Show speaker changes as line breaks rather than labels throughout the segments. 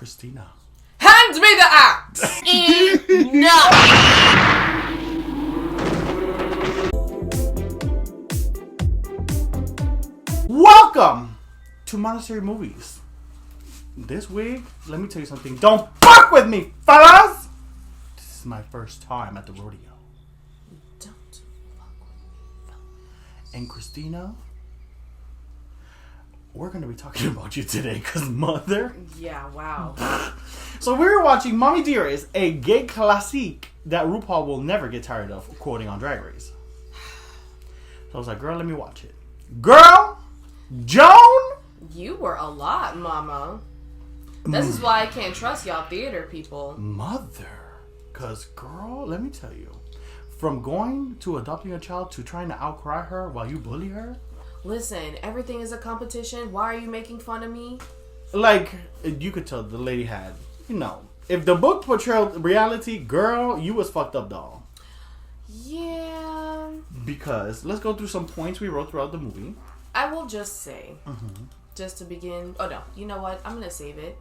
CRISTINA.
Hand me the axe!
Welcome to Monastery Movies. This week, let me tell you something. Don't fuck with me, fellas! This is my first time at the rodeo.
Don't fuck with me, fellas.
And CRISTINA, we're going to be talking about you today, because mother...
Yeah, wow.
So we were watching Mommie, Dearest, a gay classique that RuPaul will never get tired of quoting on Drag Race. So I was like, girl, let me watch it. Girl! Joan!
You were a lot, mama. This is why I can't trust y'all theater people.
Mother. Because, girl, let me tell you. From going to adopting a child to trying to outcry her while you bully her.
Listen, everything is a competition. Why are you making fun of me?
Like, you could tell the lady had, you know, if the book portrayed reality, girl, you was fucked up, doll.
Yeah.
Because, let's go through some points we wrote throughout the movie.
I will just say, just to begin, oh no, you know what? I'm going to save it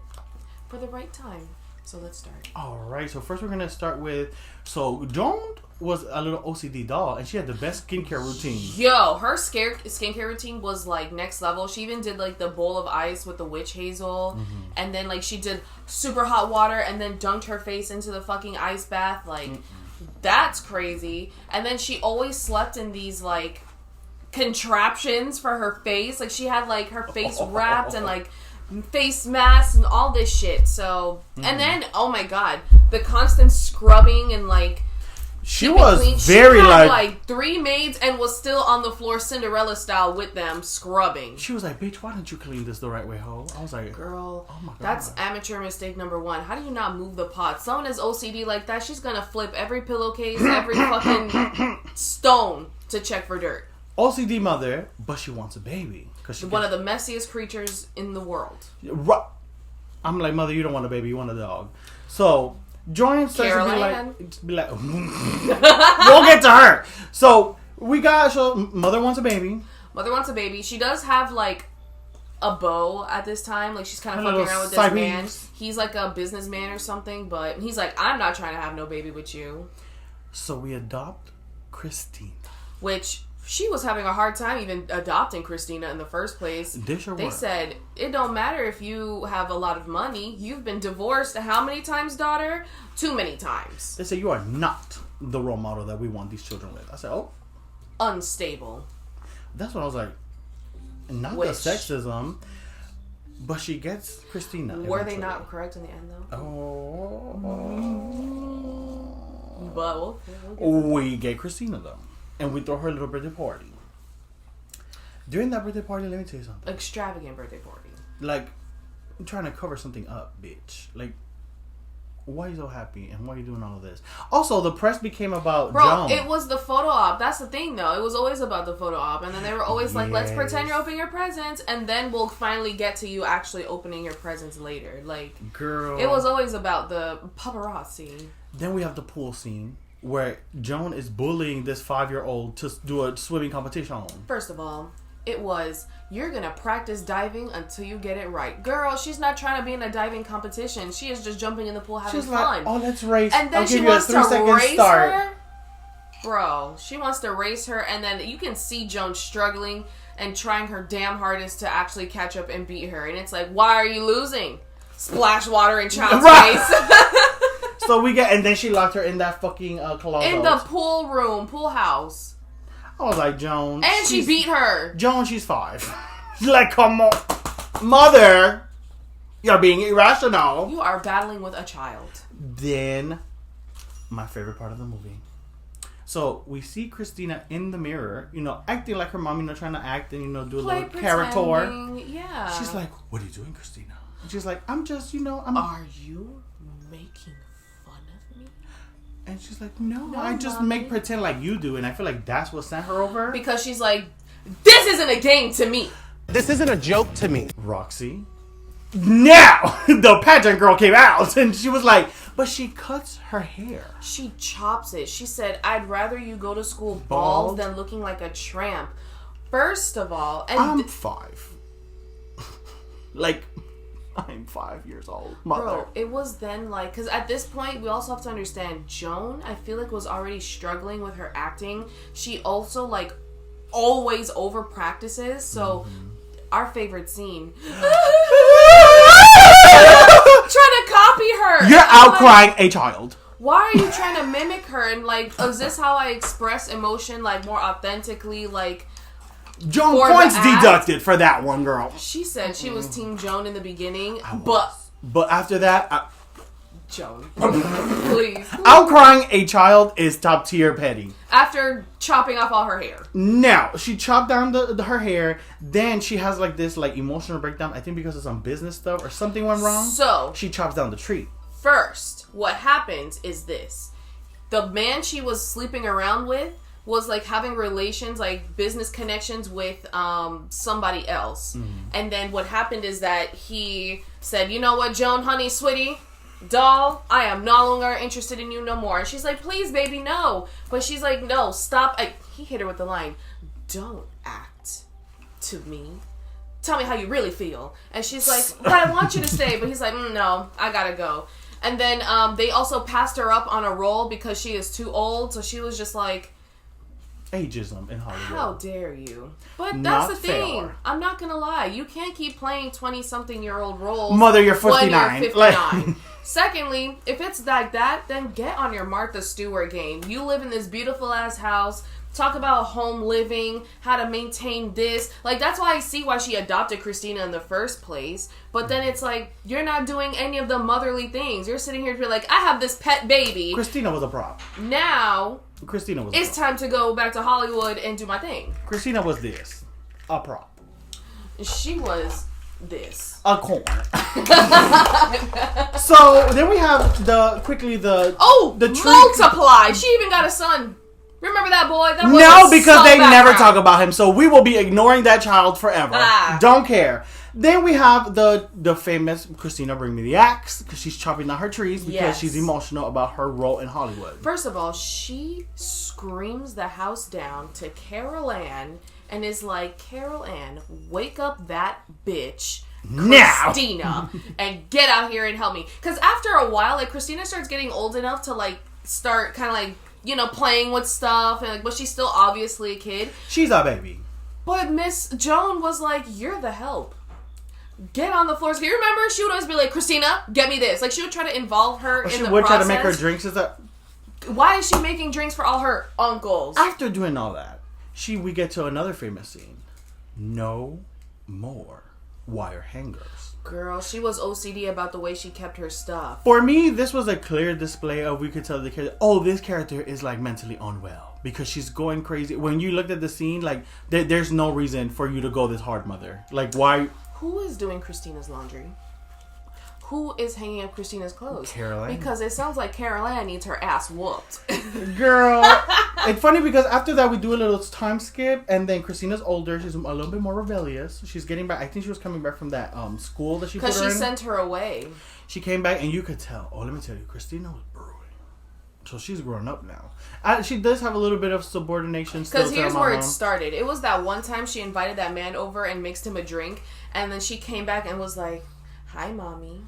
for the right time. So let's start.
Alright, so first we're going to start with, so Joan was a little OCD doll and she had the best skincare routine.
Yo, her skincare routine was like next level. She even did like the bowl of ice with the witch hazel. And then like she did super hot water and then dunked her face into the fucking ice bath. Like, that's crazy. And then she always slept in these like contraptions for her face. Like she had like her face wrapped and like face masks and all this shit. So, and then, oh my god, the constant scrubbing and like
she was very
she had, like 3 maids and was still on the floor Cinderella style with them scrubbing.
She was like, bitch, why didn't you clean this the right way, ho? I was like,
girl,
oh my god,
that's amateur mistake number 1. How do you not move the pot? Someone is OCD like that, she's gonna flip every pillowcase, every fucking stone to check for dirt.
OCD mother, but she wants a baby. Cause
one of the messiest creatures in the world.
I'm like, mother, you don't want a baby, you want a dog. So Joan starts to be like, we'll get to her. So mother wants a baby.
Mother wants a baby. She does have like a beau at this time. Like she's kind of fucking around with this man. He's like a businessman or something, but he's like, I'm not trying to have no baby with you.
So we adopt CRISTINA.
Which she was having a hard time even adopting CRISTINA in the first place. They said, it don't matter if you have a lot of money. You've been divorced how many times, daughter? Too many times.
They said, you are not the role model that we want these children with. I said, oh.
Unstable.
That's what I was like. Not the sexism, but she gets CRISTINA.
Were they not correct in the end, though?
Oh.
But
we get CRISTINA, though. And we throw her a little birthday party. During that birthday party, let me tell you something.
Extravagant birthday party.
Like, I'm trying to cover something up, bitch. Like, why are you so happy? And why are you doing all of this? Also, the press became about Joan.
It was the photo op. That's the thing, though. It was always about the photo op. And then they were always like, let's pretend you're opening your presents. And then we'll finally get to you actually opening your presents later. Like,
girl.
It was always about the paparazzi.
Then we have the pool scene, where Joan is bullying this 5-year-old to do a swimming competition.
First of all, it was, you're gonna practice diving until you get it right. Girl, she's not trying to be in a diving competition. She is just jumping in the pool having fun.
Like, oh, let's race.
And then she wants to race her. Bro, she wants to race her, and then you can see Joan struggling and trying her damn hardest to actually catch up and beat her. And it's like, why are you losing? Splash water in child's face.
So and then she locked her in that fucking closet.
In the pool house.
I was like, Joan.
And she beat her.
Joan, she's 5. She's like, come on. Mother, you're being irrational.
You are battling with a child.
Then, my favorite part of the movie. So, we see CRISTINA in the mirror, acting like her mom, trying to act and, do a little character.
Yeah.
She's like, what are you doing, CRISTINA? And she's like, I'm just,
Are you making
And she's like, no, I just make pretend like you do. And I feel like that's what sent her over.
Because she's like, this isn't a game to me.
This isn't a joke to me.
Roxy. Now, the pageant girl came out. And she was like, but she cuts her hair.
She chops it. She said, I'd rather you go to school bald than looking like a tramp. First of all. And
I'm 5. Like, I'm 5 years old. Mother.
Bro, it was then like, because at this point, we also have to understand, Joan, I feel like was already struggling with her acting. She also like always over practices. So our favorite scene. Trying to copy her.
You're outcrying a child.
Why are you trying to mimic her? And like, is this how I express emotion like more authentically? Like,
Joan points deducted for that one, girl.
She said she was Team Joan in the beginning,
but after that,
Joan, please.
Outcrying a child is top tier petty.
After chopping off all her hair.
Now she chopped down her hair. Then she has like this like emotional breakdown. I think because of some business stuff or something went wrong.
So
she chops down the tree.
First, what happens is this: the man she was sleeping around with was like having relations, like business connections with somebody else. And then what happened is that he said, "You know what, Joan, honey, sweetie, doll, I am no longer interested in you no more." And she's like, "Please, baby, no." But she's like, "No, stop." He hit her with the line, "Don't act to me. Tell me how you really feel." And she's like, "But I want you to stay." But he's like, "No, I gotta go." And then they also passed her up on a role because she is too old. So she was just like,
ageism in Hollywood.
How dare you? But
Not
that's the thing.
fair.
I'm not gonna lie. You can't keep playing 20-something-year-old roles.
Mother, you're 59.
When you're 59. Secondly, if it's like that, then get on your Martha Stewart game. You live in this beautiful ass house. Talk about home living, how to maintain this. Like, that's why I see why she adopted CRISTINA in the first place. But then it's like, you're not doing any of the motherly things. You're sitting here to be like, I have this pet baby.
CRISTINA was a prop.
Now,
CRISTINA was
it's time to go back to Hollywood and do my thing.
CRISTINA was this. A prop.
She was this.
A corn. So, then we have the
multiply. She even got a son. Remember that boy? That boy
no, because
so
they never
background.
talk about him. So we will be ignoring that child forever. Don't care. Then we have the famous CRISTINA Bring Me the Axe, because she's chopping down her trees because she's emotional about her role in Hollywood.
First of all, she screams the house down to Carol Ann and is like, "Carol Ann, wake up that bitch CRISTINA and get out here and help me." Because after a while, like, CRISTINA starts getting old enough to like start kind of like, you know, playing with stuff, and like, but she's still obviously a kid.
She's a baby.
But Miss Joan was like, "You're the help. Get on the floor." So you remember, she would always be like, "CRISTINA, get me this." Like, she would try to involve her in the process.
She would try to make her drinks.
Why is she making drinks for all her uncles?
After doing all that, we get to another famous scene. No more wire hangers.
Girl, she was OCD about the way she kept her stuff.
For me, this was a clear display of, we could tell the character, oh, this character is like mentally unwell because she's going crazy. When you looked at the scene, like, there's no reason for you to go this hard, mother. Like, why?
Who is doing CRISTINA's laundry? Who is hanging up CRISTINA's clothes?
Carol Ann.
Because it sounds like Carol Ann needs her ass whooped.
Girl. It's funny because after that we do a little time skip, and then CRISTINA's older. She's a little bit more rebellious. She's getting back. I think she was coming back from that school that she put her in.
Because she sent her away.
She came back, and you could tell. Oh, let me tell you, CRISTINA was brewing. So she's grown up now. She does have a little bit of subordination still.
Because here's where it started. It was that one time she invited that man over and mixed him a drink, and then she came back and was like, "Hi, mommy."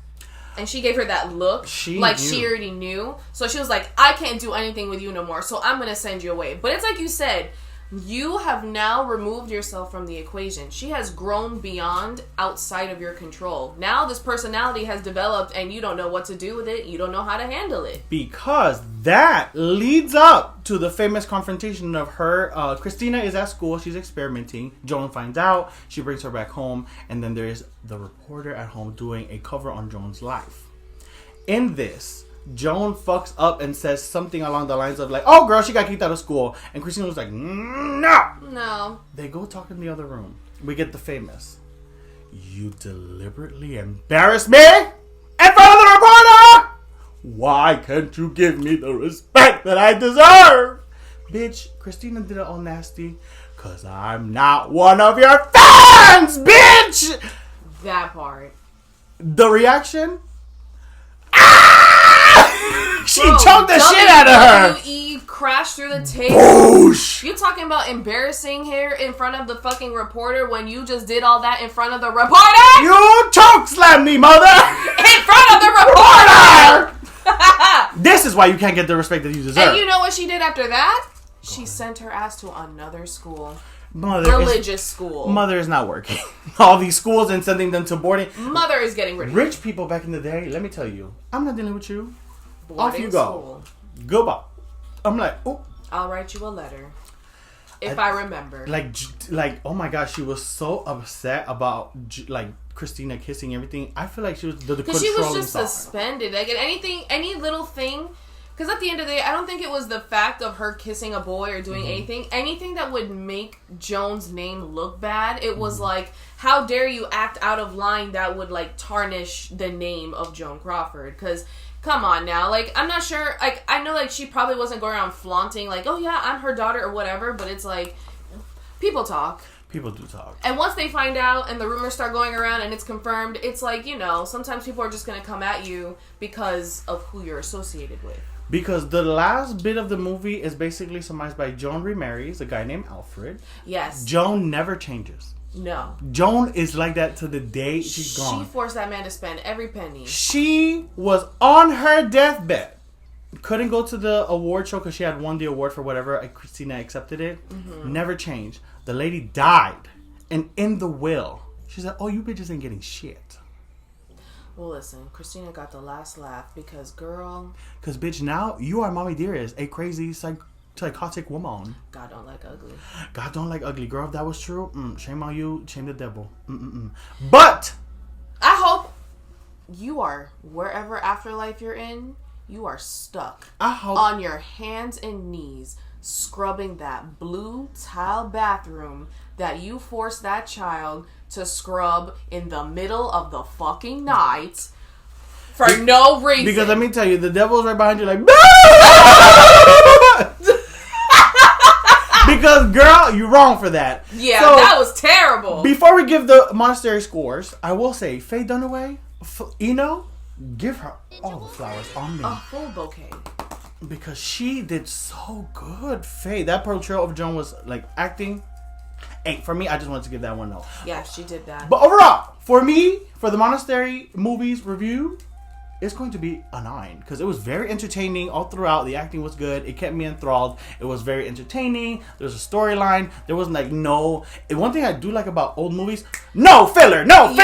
And she gave her that look, she already knew. So she was like, "I can't do anything with you no more, so I'm going to send you away." But it's like you said, you have now removed yourself from the equation. She has grown beyond outside of your control. Now this personality has developed and you don't know what to do with it. You don't know how to handle it.
Because that leads up to the famous confrontation of her. CRISTINA is at school. She's experimenting. Joan finds out. She brings her back home. And then there's the reporter at home doing a cover on Joan's life. In this, Joan fucks up and says something along the lines of like, "Oh, girl, she got kicked out of school." And CRISTINA was like, No. They go talk in the other room. We get the famous, "You deliberately embarrassed me in front of the reporter. Why can't you give me the respect that I deserve?" Bitch, CRISTINA did it all nasty. "Cause I'm not one of your fans, bitch!"
That part.
The reaction? She choked the shit out of her.
WWE crashed through the table.
Boosh.
You talking about embarrassing here in front of the fucking reporter when you just did all that in front of the reporter?
You choke slammed me, mother.
In front of the reporter.
This is why you can't get the respect that you deserve.
And you know what she did after that? She sent her ass to another school.
Religious
school.
Mother is not working. All these schools and sending them to boarding.
Mother is getting rid of
Rich people back in the day, let me tell you, I'm not dealing with you.
boarding
Off you go.
School.
Goodbye. I'm like, oh.
I'll write you a letter. If I remember.
Like, oh my gosh, she was so upset about, like, CRISTINA kissing everything. I feel like she was the controlling
Because she was just
star.
suspended. Like, any little thing. Because at the end of the day, I don't think it was the fact of her kissing a boy or doing anything that would make Joan's name look bad. It was like, how dare you act out of line that would, like, tarnish the name of Joan Crawford. Because, come on now. Like, I'm not sure. Like, I know, like, she probably wasn't going around flaunting, like, oh, yeah, I'm her daughter or whatever. But it's like, people talk.
People do talk.
And once they find out and the rumors start going around and it's confirmed, it's like, you know, sometimes people are just going to come at you because of who you're associated with.
Because the last bit of the movie is basically summarized by Joan remarries a guy named Alfred.
Yes.
Joan never changes.
No.
Joan is like that to the day she's gone.
She forced that man to spend every penny.
She was on her deathbed. Couldn't go to the award show because she had won the award for whatever. CRISTINA accepted it. Never changed. The lady died. And in the will, she said, oh, you bitches ain't getting shit.
Well, listen, CRISTINA got the last laugh because, girl...
Because, bitch, now you are Mommie Dearest, a crazy, psychotic woman.
God don't like ugly.
God don't like ugly. Girl, if that was true, shame on you, shame the devil. But...
I hope you are, wherever afterlife you're in, you are stuck on your hands and knees scrubbing that blue tile bathroom that you forced that child to scrub in the middle of the fucking night for no reason.
Because let me tell you, the devil's right behind you like, because girl, you're wrong for that.
Yeah, so, that was terrible.
Before we give the Monastery scores, I will say, Faye Dunaway, give her all the flowers on me.
A full bouquet.
Because she did so good, Faye. That portrayal of Joan was like acting. Hey, for me, I just wanted to give that one note.
Yeah, she did that.
But overall, for me, for the Monastery movies review, it's going to be a 9. Because it was very entertaining all throughout. The acting was good. It kept me enthralled. It was very entertaining. There was a storyline. There wasn't like no... And one thing I do like about old movies, no filler, let's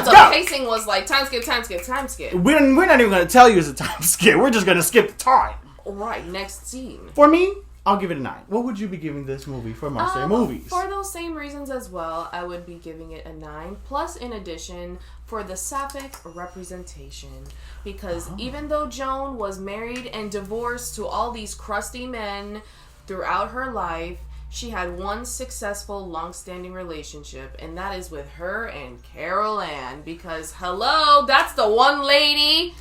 go.
The pacing was like time skip.
We're not even going to tell you it's a time skip. We're just going to skip the time.
Right, next scene.
For me, I'll give it a 9. What would you be giving this movie for Monastery movies?
For those same reasons as well, I would be giving it a 9. Plus, in addition, for the sapphic representation. Because even though Joan was married and divorced to all these crusty men throughout her life, she had one successful, long-standing relationship. And that is with her and Carol Ann. Because, hello, that's the one lady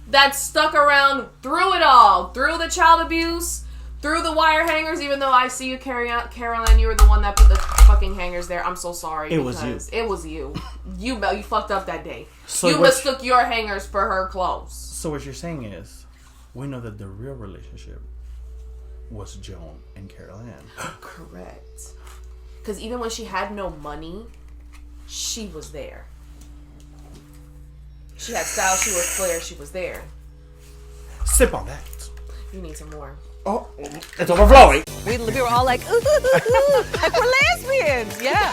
that stuck around through it all. Through the child abuse, through the wire hangers, even though I see you, Carolyn, you were the one that put the fucking hangers there. I'm so sorry.
It was you.
It was you. You fucked up that day.
So
you mistook your hangers for her clothes.
So what you're saying is, we know that the real relationship was Joan and Carol Ann.
Correct. Because even when she had no money, she was there. She had style, she was flair, she was there.
Sip on that.
You need some more.
Oh, it's overflowing.
We were all like, ooh, like we're lesbians. Yeah.